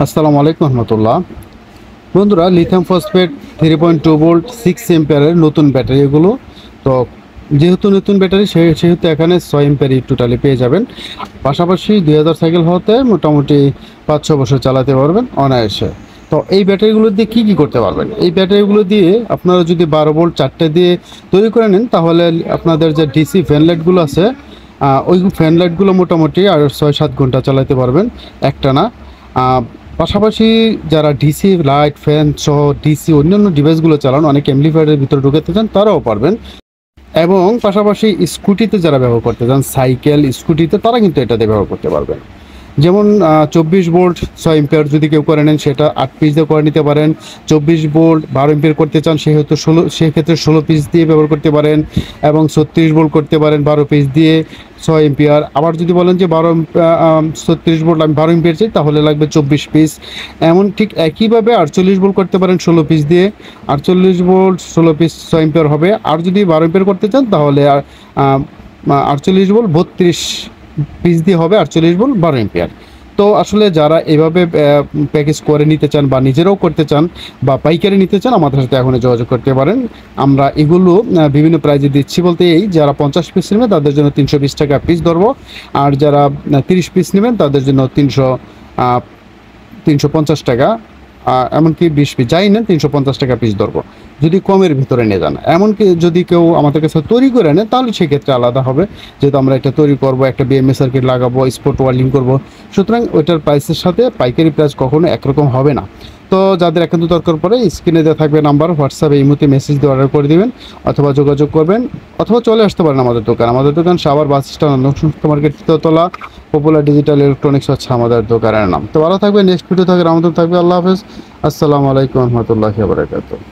আসসালামু আলাইকুম রহমতুল্লাহ। বন্ধুরা, লিথিয়াম ফসফেট 3.2 ভোল্ট 6 এম্পিয়ারের নতুন ব্যাটারি এগুলো। তো যেহেতু নতুন ব্যাটারি সেহেতু এখানে 6 এম্পিয়ারই টোটালি পেয়ে যাবেন। পাশাপাশি 2000 সাইকেল হতে মোটামুটি 5-6 বছর চালাতে পারবেন অনায়াসে। তো এই ব্যাটারিগুলো দিয়ে কী করতে পারবেন? এই ব্যাটারিগুলো দিয়ে আপনারা যদি 12 ভোল্ট 4টে দিয়ে তৈরি করে নেন, তাহলে আপনাদের যে ডিসি ফ্যান লাইটগুলো আছে, ওই ফ্যান লাইটগুলো মোটামুটি আর 6-7 ঘন্টা চালাতে পারবেন একটানা। পাশাপাশি যারা ডিসি লাইট ফ্যান সহ ডিসি অন্যান্য ডিভাইসগুলো চালান, অনেক অ্যাম্পলিফায়ারের ভিতরে ঢুকাতে চান, তারাও পারবেন। এবং পাশাপাশি স্কুটিতে যারা ব্যবহার করতে চান, সাইকেল স্কুটিতে, তারা কিন্তু এটাতে ব্যবহার করতে পারবেন। যেমন 24 ভোল্ট 6 এম্পিয়ার যদি কেউ করে নেন, সেটা 8 পিস দিয়ে করে নিতে পারেন। 24 ভোল্ট 12 এম্পিয়ার করতে চান, সেক্ষেত্রে 16 পিস দিয়ে ব্যবহার করতে পারেন। এবং 36 ভোল্ট করতে পারেন 12 পিস দিয়ে 6 এম্পিয়ার। আবার যদি বলেন যে 36 ভোল্ট আমি 12 এম্পিয়ার চাই, তাহলে লাগবে 24 পিস। এমন ঠিক একইভাবে 48 ভোল্ট করতে পারেন 16 পিস দিয়ে। 48 ভোল্ট 16 পিস 6 এম্পিয়ার হবে। আর যদি 12 এম্পিয়ার করতে চান, তাহলে 48 ভোল্ট 32 পিস দিয়ে হবে 48 ভোল্ট 12 এম্পিয়ার। তো আসলে যারা এভাবে প্যাকেজ করে নিতে চান বা নিজেরাও করতে চান বা পাইকারি নিতে চান, আমাদের সাথে এখন যোগাযোগ করতে পারেন। আমরা এগুলো বিভিন্ন প্রাইজে দিচ্ছি। বলতে এই যারা 50 পিস নেবেন তাদের জন্য 320 টাকা পিস ধরবো, আর যারা 30 পিস নেবেন তাদের জন্য 350 টাকা, এমনকি 20 পিস যাই নেন 350 টাকা পিস ধরবো, যদি কমের ভিতরে নিয়ে যান। এমনকি যদি কেউ আমাদের কাছে তৈরি করে নেন, তাহলে সেক্ষেত্রে আলাদা হবে, যেহেতু আমরা এটা তৈরি করবো, একটা বিএমএস সার্কিট লাগাবো, স্পট ওয়ার্লিং করবো। সুতরাং ওইটার প্রাইসের সাথে পাইকারি প্রাইস কখনো একরকম হবে না। তো যাদের একান্ত দরকার পড়ে, স্ক্রিনে দেওয়া থাকবে নাম্বার, হোয়াটসঅ্যাপে এই মুহূর্তে মেসেজ দিয়ে অর্ডার করে দেবেন, অথবা যোগাযোগ করবেন, অথবা চলে আসতে পারেন আমাদের দোকান। আমাদের দোকান সাভার বাস স্ট্যান্ড, নতুন মার্কেট, তৃতীয়তলা, পপুলার ডিজিটাল ইলেকট্রনিক্স হচ্ছে আমাদের দোকানের নাম। তো ভালো থাকবে, নেক্সট ভিডিও থাকবে, আমাদের থাকবে। আল্লাহ হাফেজ, আসসালামু আলাইকুম রহমতুল্লাহি ওয়া বারাকাতুহু।